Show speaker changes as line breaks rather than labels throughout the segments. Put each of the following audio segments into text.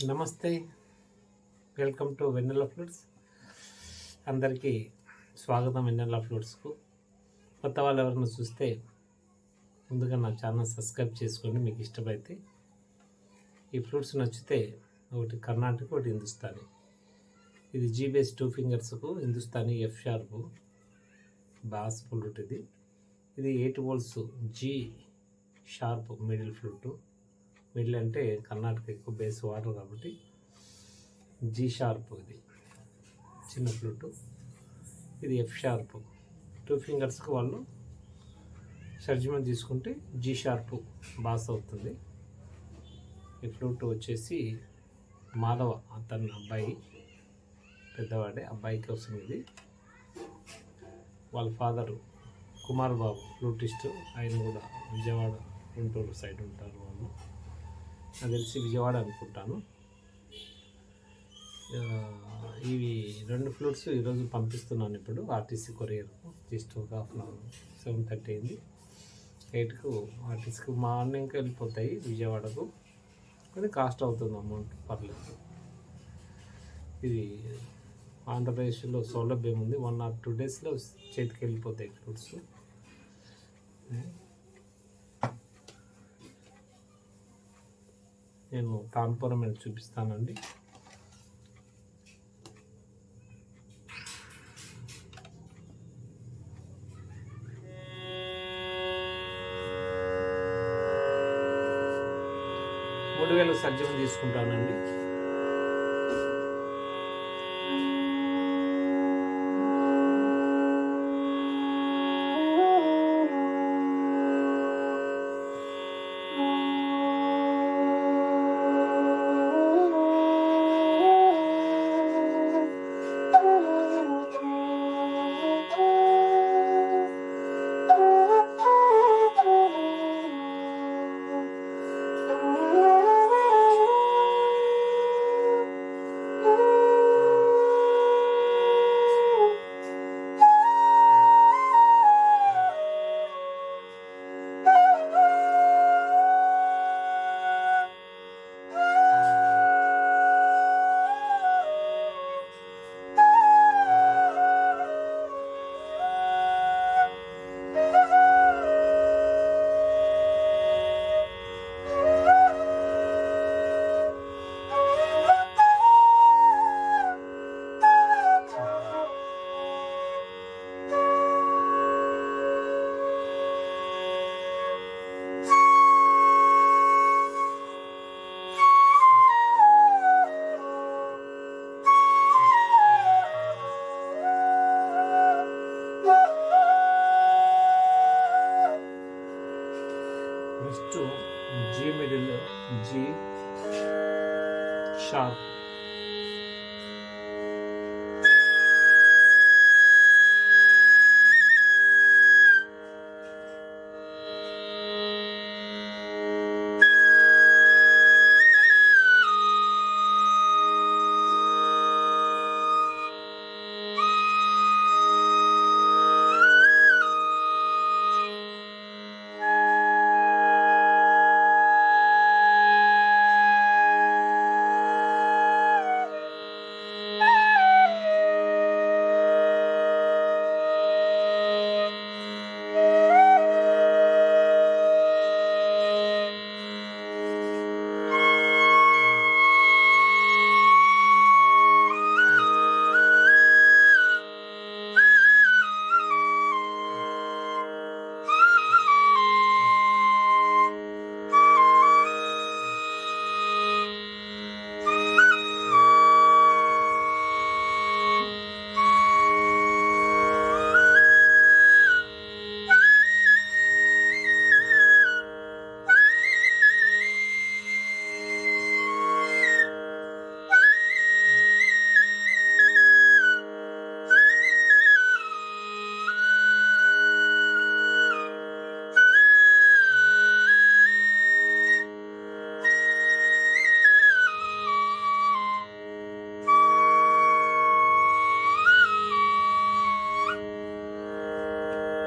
నమస్తే, welcome to Vennela flutes. అందరికీ స్వాగతం. వెన్నెల ఫ్లూట్స్కు కొత్త వాళ్ళు ఎవరైనా చూస్తే ముందుగా నా ఛానల్ సబ్స్క్రైబ్ చేసుకోండి. మీకు ఇష్టమైతే ఈ ఫ్లూట్స్ నచ్చితే ఒకటి కర్ణాటక, ఒకటి హిందుస్థానీ. ఇది జీ బేస్ 2 ఫింగర్స్కు, Hindustani F sharp bass flute. ఇది 8 volts G sharp middle flute. Middle అంటే కర్ణాటక ఎక్కువ బేస్ వాటర్ కాబట్టి జీ షార్ప్. ఇది చిన్న ఫ్లూటు. ఇది ఎఫ్ షార్ప్. 2 ఫింగర్స్కి వాళ్ళు సర్జమెంట్ తీసుకుంటే జీ షార్ప్ బాస్ అవుతుంది. ఈ ఫ్లూట్ వచ్చేసి మాధవ అతని అబ్బాయి, పెద్దవాడే అబ్బాయి కోసం. ఇది వాళ్ళ ఫాదరు కుమార్ బాబు ఫ్లూటిస్ట్. ఆయన కూడా విజయవాడ, గుంటూరు సైడ్ ఉంటారు వాళ్ళు. నాకు తెలిసి విజయవాడ అనుకుంటాను. ఇవి 2 ఫ్లూట్స్ ఈరోజు పంపిస్తున్నాను. ఇప్పుడు ఆర్టీసీ కొరియర్కు. జస్ట్ ఒక హాఫ్ అన్ అవర్, 7:30 అయింది. 8కు ఆర్టీసీకి మార్నింగ్కి వెళ్ళిపోతాయి విజయవాడకు. కానీ కాస్ట్ అవుతుంది అమౌంట్, పర్లేదు. ఇది ఆంధ్రప్రదేశ్లో సౌలభ్యం ఉంది. 1 or 2 daysలో చేతికి వెళ్ళిపోతాయి ఫ్లూట్స్. నేను కాన్పురం అని చూపిస్తానండి. $3,000 సజ్జం తీసుకుంటానండి. Next G middle, G sharp.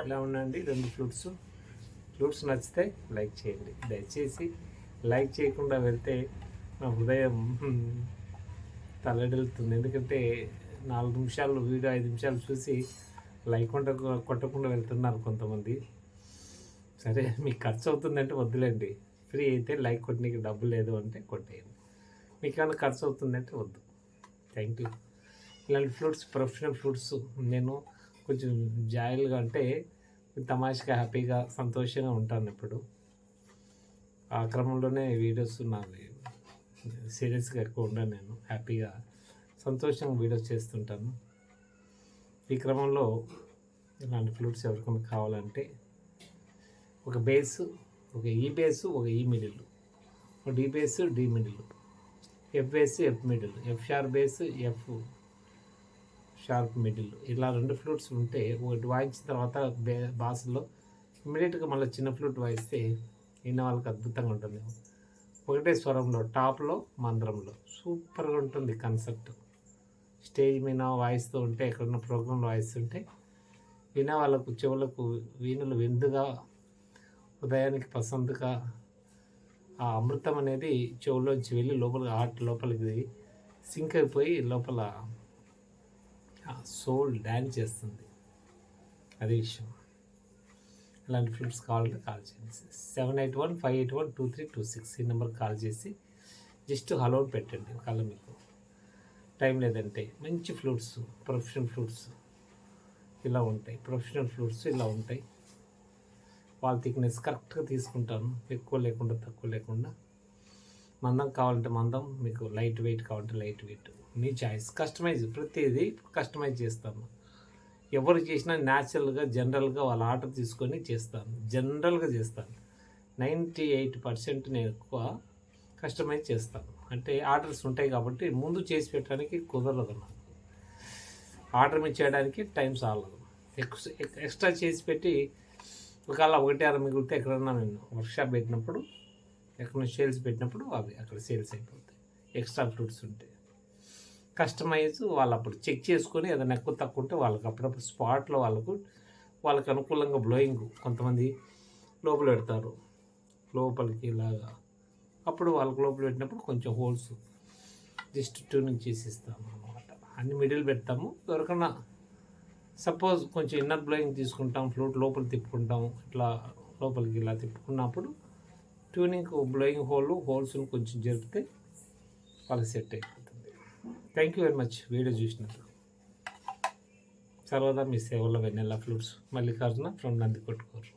ఇలా ఉన్నాయండి 2 ఫ్లూట్స్ నచ్చితే లైక్ చేయండి. దయచేసి లైక్ చేయకుండా వెళ్తే నా హృదయం తల్లడిల్లుతుంది. ఎందుకంటే 4 నిమిషాలు వీడియో 5 నిమిషాలు చూసి లైక్ కొట్టకుండా వెళ్తున్నారు కొంతమంది. సరే మీకు ఖర్చు అవుతుందంటే వద్దులేండి, ఫ్రీ అయితే లైక్ కొట్టడానికి డబ్బు లేదు అంటే కొట్టేయండి. మీకు ఏమైనా ఖర్చు అవుతుందంటే వద్దు. Thank you. ఇలాంటి ఫ్లూట్స్, ప్రొఫెషనల్ ఫ్లూట్స్ నేను కొంచెం జాయిల్గా అంటే తమాషగా హ్యాపీగా సంతోషంగా ఉంటాను. ఇప్పుడు ఆ క్రమంలోనే వీడియోస్ నావి సీరియస్గా ఎక్కువ ఉండను, నేను హ్యాపీగా సంతోషంగా వీడియోస్ చేస్తుంటాను. ఈ క్రమంలో ఇలాంటి ఫ్లూట్స్ ఎవరికైనా కావాలంటే ఒక బేసు, ఒక ఈ బేసు, ఒక ఈ మిడిల్, ఒక D base, D middle, F base, F middle, F sharp base, F sharp middle, ఇలా 2 ఫ్లూట్స్ ఉంటే ఒకటి వాయించిన తర్వాత బాస్లో ఇమ్మీడియట్గా మళ్ళీ చిన్న ఫ్లూట్ వాయిస్తే విన్న వాళ్ళకి అద్భుతంగా ఉంటుంది. ఒకటే స్వరంలో, టాప్లో, మంద్రంలో సూపర్గా ఉంటుంది కాన్సెప్ట్. స్టేజ్ మీద వాయిస్తూ ఉంటే, ఎక్కడున్న ప్రోగ్రాంలో వాయిస్తుంటే వినే వాళ్ళకు చెవులకు వీణులు విందుగా, ఉదయానికి పసందుగా ఆ అమృతం అనేది చెవులోంచి వెళ్ళి లోపలికి హార్ట్ లోపలికి సింక్ అయిపోయి లోపల సోల్ డ్యాన్స్ చేస్తుంది. అది విషయం. ఇలాంటి ఫ్లూట్స్ కావాలంటే కాల్ చేయండి. 7815812326 ఈ నెంబర్కి కాల్ చేసి జస్ట్ హలో పెట్టండి. ఒకవేళ మీకు టైం లేదంటే మంచి ఫ్లూట్స్, ప్రొఫెషనల్ ఫ్లూట్స్ ఇలా ఉంటాయి. ప్రొఫెషనల్ ఫ్లూట్స్ ఇలా ఉంటాయి. వాళ్ళ థిక్నెస్ కరెక్ట్గా తీసుకుంటాను, ఎక్కువ లేకుండా తక్కువ లేకుండా. మందం కావాలంటే మందం, మీకు లైట్ వెయిట్ కావాలంటే లైట్ వెయిట్, మీ చాయిస్. కస్టమైజ్, ప్రతిదీ కస్టమైజ్ చేస్తాను. ఎవరు చేసినా న్యాచురల్గా జనరల్గా వాళ్ళ ఆర్డర్ తీసుకొని చేస్తాను. జనరల్గా చేస్తాను. 98% నేను ఎక్కువ కస్టమైజ్ చేస్తాను. అంటే ఆర్డర్స్ ఉంటాయి కాబట్టి ముందు చేసి పెట్టడానికి కుదరదు నాకు. ఆర్డర్ మీద చేయడానికి టైం చాలదు. ఎక్స్ట్రా చేసి పెట్టి ఒకవేళ 1-6 మిగిలితే ఎక్కడన్నా నేను వర్క్షాప్ పెట్టినప్పుడు, ఎక్కడన్నా సేల్స్ పెట్టినప్పుడు అవి అక్కడ సేల్స్ అయిపోతాయి. ఎక్స్ట్రా ఫ్రూట్స్ ఉంటాయి. కస్టమైజ్ వాళ్ళు అప్పుడు చెక్ చేసుకొని ఏదైనా ఎక్కువ తక్కువ ఉంటే వాళ్ళకి అప్పుడప్పుడు స్పాట్లో వాళ్ళకి అనుకూలంగా బ్లోయింగ్ కొంతమంది లోపల పెడతారు, లోపలికి ఇలాగా. అప్పుడు వాళ్ళకి లోపల పెట్టినప్పుడు కొంచెం హోల్స్ జస్ట్ ట్యూనింగ్ చేసి ఇస్తాము అన్నమాట. అన్ని మిడిల్ పెడతాము. ఎవరికన్నా సపోజ్ కొంచెం ఇన్నర్ బ్లోయింగ్ తీసుకుంటాం, ఫ్లూట్ లోపల తిప్పుకుంటాం, ఇట్లా లోపలికి ఇలా తిప్పుకున్నప్పుడు ట్యూనింగ్ బ్లోయింగ్ హోల్స్ని కొంచెం జరిపితే వాళ్ళకి సెట్ అయిపోతుంది. Thank you very much video చూసినందుకు. సర్వదా మీ సేవలో వెన్నెల ఫ్లూట్స్, మల్లికార్జున ఫ్రమ్ నందికొట్కూరు.